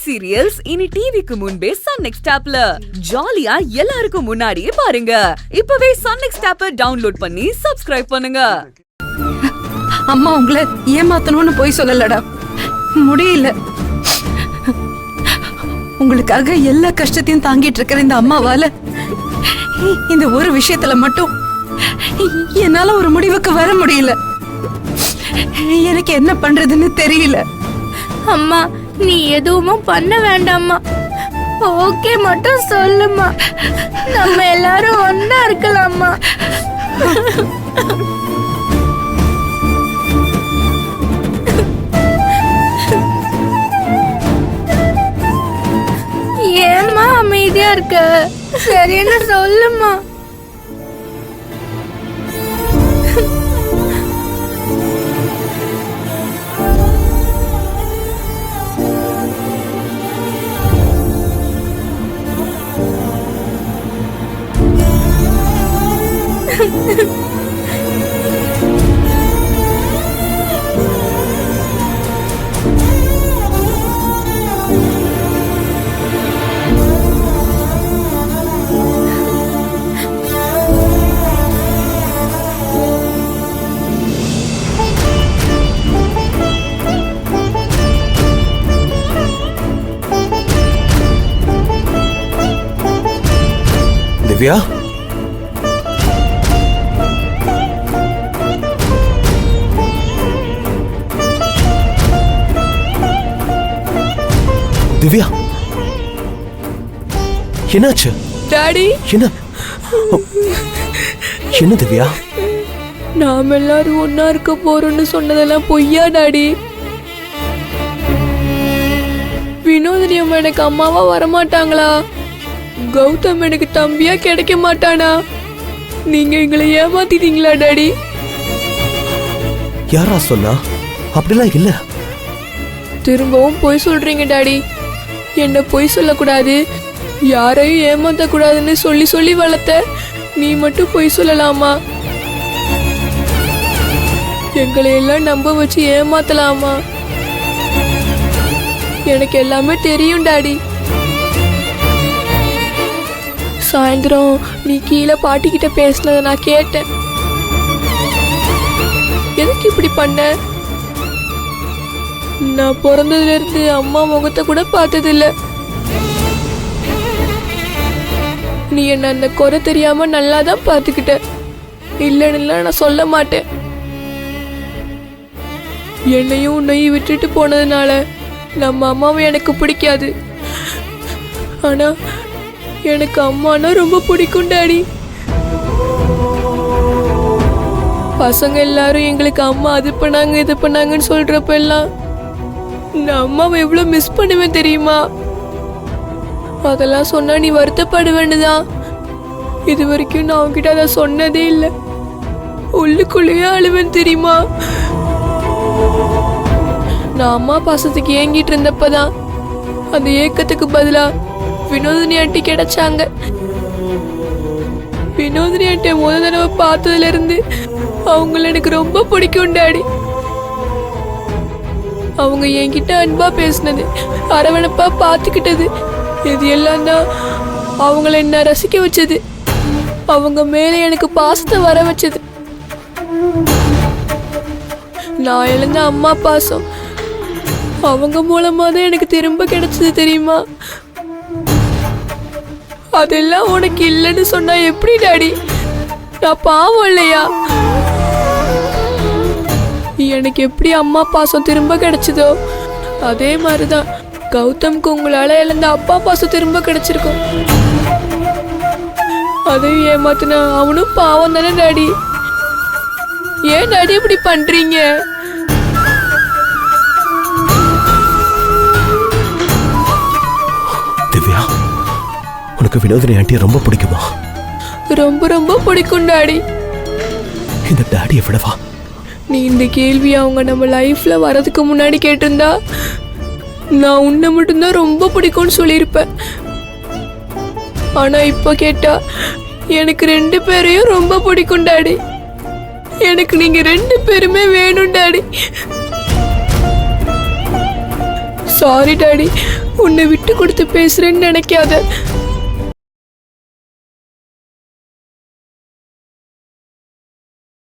Hit serials இனி டிவிக்கு முன்பே சன் நெக்ஸ்ட் ஆப்ல ஜாலியா எல்லாருக்கும் முன்னாடியே பாருங்க. இப்பவே சன் நெக்ஸ்ட் ஆப்பை டவுன்லோட் பண்ணி சப்ஸ்கிரைப் பண்ணுங்க. அம்மா உங்களை ஏமாத்தணும்னு போய் சொல்லலடா, முடியல. உங்களுக்காக எல்லா கஷ்டத்தையும் தாங்கிட்டு இருக்கிற இந்த அம்மாவால இந்த ஒரு விஷயத்துல மட்டும் என்னால ஒரு முடிவுக்கு வர முடியல. எனக்கு என்ன பண்றதுன்னு தெரியல. அம்மா நீ எதுவும் பண்ண வேண்டாம்மா, ஓகே மட்டும் சொல்லுமா, நம்ம எல்லாரும் ஒன்னா இருக்கலாமா. ஏம்மா அமைதியா இருக்க, சரின்னு சொல்லுமா. திவ்யா, திவ்யா என்னாச்சு? டாடி, என்ன என்ன திவ்யா? நாம எல்லாரும் ஒன்னா இருக்க போறோம்னு சொன்னதெல்லாம் பொய்யா டாடி? வினோதினி அம்மா எனக்கு அம்மாவா வரமாட்டாங்களா? கௌதம் எனக்கு தம்பியா கிடைக்க மாட்டானா? நீங்க எங்களை ஏமாத்திட்டீங்களா டாடி? யாரா சொன்னா? அப்படிலாம் இல்ல. திரும்பவும் பொய் சொல்றீங்க டாடி. என்ன பொய் சொல்லக்கூடாது, யாரையும் ஏமாத்த கூடாதுன்னு சொல்லி சொல்லி வளர்த்த நீ மட்டும் பொய் சொல்லலாமா? எங்களை எல்லாம் நம்ப வச்சு ஏமாத்தலாமா? எனக்கு எல்லாமே தெரியும் டாடி. சாயந்தரம் நீ கீழே பாட்டிக்கிட்ட பேசினதை நான் கேட்டேன். எதுக்கு இப்படி பண்ண? நான் பிறந்ததுல இருந்து அம்மா முகத்தை கூட பார்த்ததில்ல. நீ என்ன அந்த குறை தெரியாம நல்லாதான் பார்த்துக்கிட்ட. இல்லைன்னு நான் சொல்ல மாட்டேன். என்னையும் உன்னையும் விட்டுட்டு போனதுனால நம்ம அம்மாவை எனக்கு பிடிக்காது. ஆனா எனக்கு அம்மானா ரொம்ப பிடிக்கும் டாடி. பசங்க எல்லாரும் எங்களுக்கு அம்மா அது பண்ணாங்க இது பண்ணாங்கன்னு சொல்றப்ப எல்லாம் நான் அம்மாவை எவ்வளவு மிஸ் பண்ணுவேன் தெரியுமா? அதெல்லாம் சொன்னா நீ வருத்தப்பட வேண்டுதான். இது வரைக்கும் நான் உன்கிட்ட அதை சொன்னதே இல்லை. உள்ளுக்குள்ளேயே அழுவேன் தெரியுமா? நான் அம்மா பாசத்துக்கு ஏங்கிட்டு இருந்தப்பதான் அந்த ஏக்கத்துக்கு பதிலா வினோதினி ஆண்டி கிடைச்சாங்க. வினோதினி ஆண்டியை முதல் தடவை பார்த்ததுல இருந்து அவங்கள எனக்கு ரொம்ப பிடிக்கும் டாடி. அவங்க என்கிட்ட அன்பா பேசினது, அரவணைப்பா பார்த்துக்கிட்டது, இது எல்லாம் தான் அவங்கள என்ன ரசிக்க வச்சது. அவங்க மேல எனக்கு பாசத்தை வர வச்சது. நான் இழந்த அம்மா பாசம் அவங்க மூலமா தான் எனக்கு திரும்ப கிடைச்சது தெரியுமா? அதெல்லாம் உனக்கு இல்லைன்னு சொன்னா எப்படி டாடி? நான் பாவம் இல்லையா? எனக்கு எப்படி அம்மா பாசம் திரும்ப கிடைச்சதோ அதே மாதிரிதான் கௌதம்க்கு உங்களால இழந்த அப்பா பாசம் திரும்ப கிடைச்சிருக்கும். அதையும் ஏமாத்தினா அவனும் பாவம் தானே டாடி? ஏன் டாடி இப்படி பண்றீங்க? திவ்யா, உனக்கு வினோதினி ஆண்டி ரொம்ப பிடிக்குமா? ரொம்ப ரொம்ப பிடிக்கும் டாடி. இந்த டாடியை விடவா? நீ இந்த கேள்வி அவங்க நம்ம லைஃப்ல வரதுக்கு முன்னாடி கேட்டிருந்தா நான் உன்னை மட்டும்தான் ரொம்ப பிடிக்கும்னு சொல்லியிருப்பேன். ஆனா இப்ப கேட்டா எனக்கு 2 பேரையும் ரொம்ப பிடிக்கும் டாடி. எனக்கு நீங்க 2 பேருமே வேணும் டாடி. சாரி டாடி, உன்னை விட்டு கொடுத்து பேசுறேன்னு நினைக்காத.